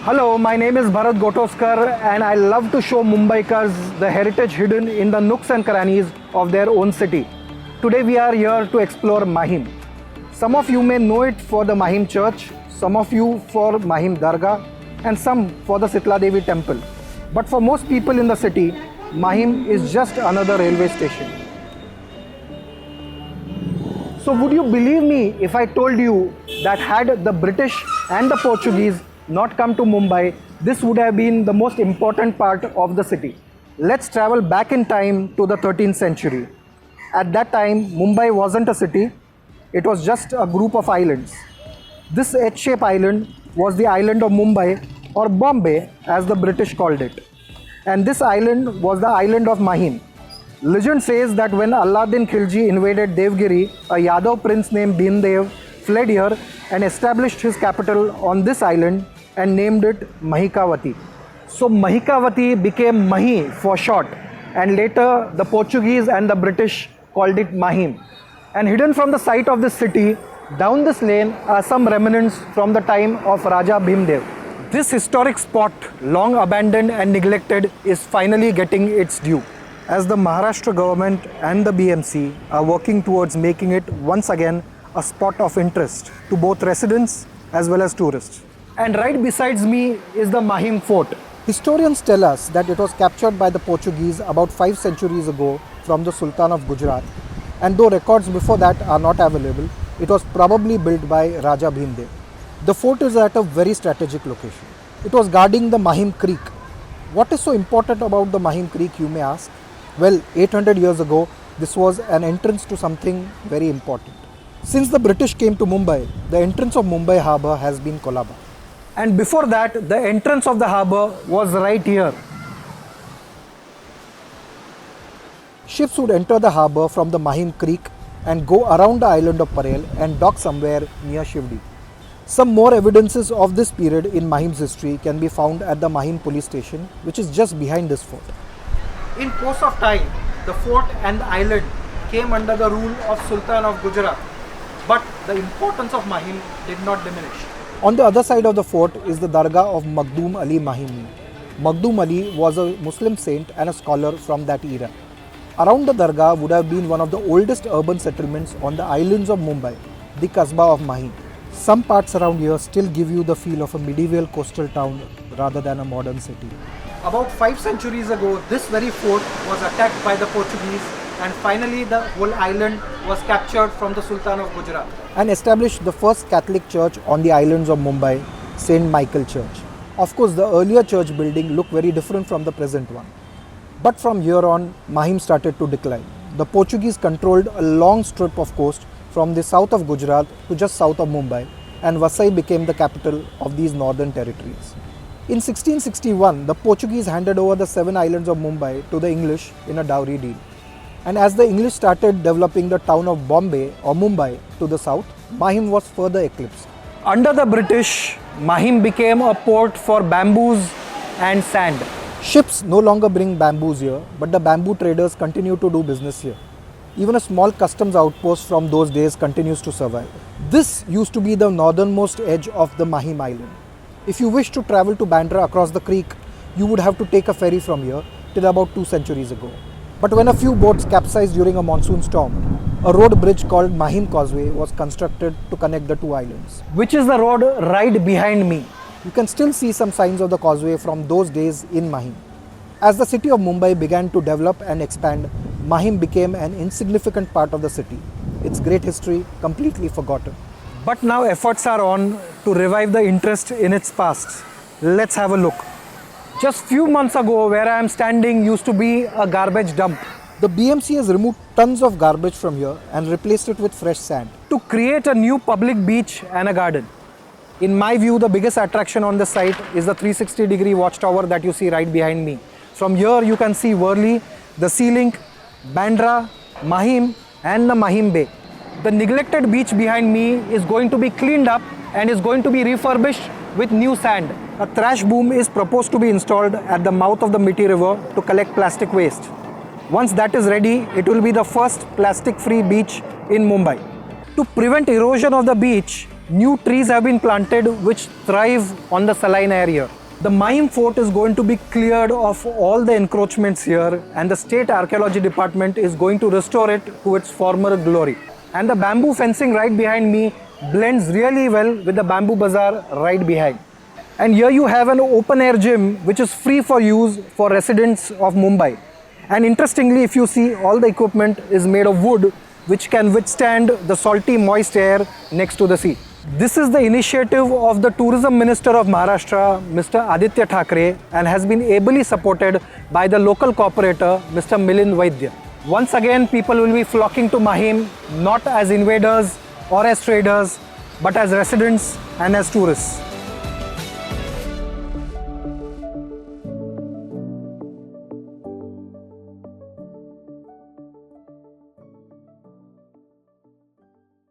Hello, my name is Bharat Gotoskar and I love to show Mumbaikars the heritage hidden in the nooks and crannies of their own city. Today we are here to explore Mahim. Some of you may know it for the Mahim church, some of you for Mahim Dargah and some for the Sitla Devi temple. But for most people in the city, Mahim is just another railway station. So would you believe me if I told you that had the British and the Portuguese not come to Mumbai, this would have been the most important part of the city. Let's travel back in time to the 13th century. At that time, Mumbai wasn't a city, it was just a group of islands. This H-shaped island was the island of Mumbai, or Bombay as the British called it. And this island was the island of Mahim. Legend says that when Alauddin Khilji invaded Devgiri, a Yadav prince named Bhindev fled here and established his capital on this island and named it Mahikawati. So Mahikawati became Mahi for short, and later the Portuguese and the British called it Mahim. And hidden from the sight of this city, down this lane are some remnants from the time of Raja Bhimdev. This historic spot, long abandoned and neglected, is finally getting its due, as the Maharashtra government and the BMC are working towards making it once again a spot of interest to both residents as well as tourists. And right besides me is the Mahim fort. Historians tell us that it was captured by the Portuguese about 5 centuries ago from the Sultan of Gujarat, and though records before that are not available, it was probably built by Raja Bhimdev. The fort is at a very strategic location. It was guarding the Mahim Creek. What is so important about the Mahim Creek, you may ask? Well, 800 years ago, this was an entrance to something very important. Since the British came to Mumbai, the entrance of Mumbai harbour has been Colaba. And before that, the entrance of the harbour was right here. Ships would enter the harbour from the Mahim Creek and go around the island of Parel and dock somewhere near Shivdi. Some more evidences of this period in Mahim's history can be found at the Mahim police station, which is just behind this fort. In course of time, the fort and the island came under the rule of Sultan of Gujarat, but the importance of Mahim did not diminish. On the other side of the fort is the Dargah of Makhdoom Ali Mahimi. Makhdoom Ali was a Muslim saint and a scholar from that era. Around the Dargah would have been one of the oldest urban settlements on the islands of Mumbai, the Kasbah of Mahim. Some parts around here still give you the feel of a medieval coastal town rather than a modern city. About 5 centuries ago, this very fort was attacked by the Portuguese, and finally the whole island was captured from the Sultan of Gujarat and established the first Catholic church on the islands of Mumbai, St. Michael Church. Of course, the earlier church building looked very different from the present one. But from here on, Mahim started to decline. The Portuguese controlled a long strip of coast from the south of Gujarat to just south of Mumbai, and Vasai became the capital of these northern territories. In 1661, the Portuguese handed over the 7 islands of Mumbai to the English in a dowry deal. And as the English started developing the town of Bombay or Mumbai to the south, Mahim was further eclipsed. Under the British, Mahim became a port for bamboos and sand. Ships no longer bring bamboos here, but the bamboo traders continue to do business here. Even a small customs outpost from those days continues to survive. This used to be the northernmost edge of the Mahim island. If you wish to travel to Bandra across the creek, you would have to take a ferry from here till about 2 centuries ago. But when a few boats capsized during a monsoon storm, a road bridge called Mahim Causeway was constructed to connect the 2 islands, which is the road right behind me. You can still see some signs of the causeway from those days in Mahim. As the city of Mumbai began to develop and expand, Mahim became an insignificant part of the city. Its great history completely forgotten. But now efforts are on to revive the interest in its past. Let's have a look. Just few months ago, where I am standing used to be a garbage dump. The BMC has removed tons of garbage from here and replaced it with fresh sand to create a new public beach and a garden. In my view, the biggest attraction on the site is the 360-degree watchtower that you see right behind me. From here, you can see Worli, the Sea Link, Bandra, Mahim and the Mahim Bay. The neglected beach behind me is going to be cleaned up and is going to be refurbished with new sand. A trash boom is proposed to be installed at the mouth of the Mithi River to collect plastic waste. Once that is ready, it will be the first plastic-free beach in Mumbai. To prevent erosion of the beach, New trees have been planted which thrive on the saline area. The Mahim fort is going to be cleared of all the encroachments here, and the State Archaeology Department is going to restore it to its former glory. And the bamboo fencing right behind me blends really well with the bamboo bazaar right behind. And here you have an open air gym which is free for use for residents of Mumbai. And interestingly, if you see, all the equipment is made of wood which can withstand the salty moist air next to the sea. This is the initiative of the Tourism Minister of Maharashtra, Mr. Aditya Thackeray, and has been ably supported by the local corporator, Mr. Milind Vaidya. Once again, people will be flocking to Mahim not as invaders or as traders, but as residents and as tourists.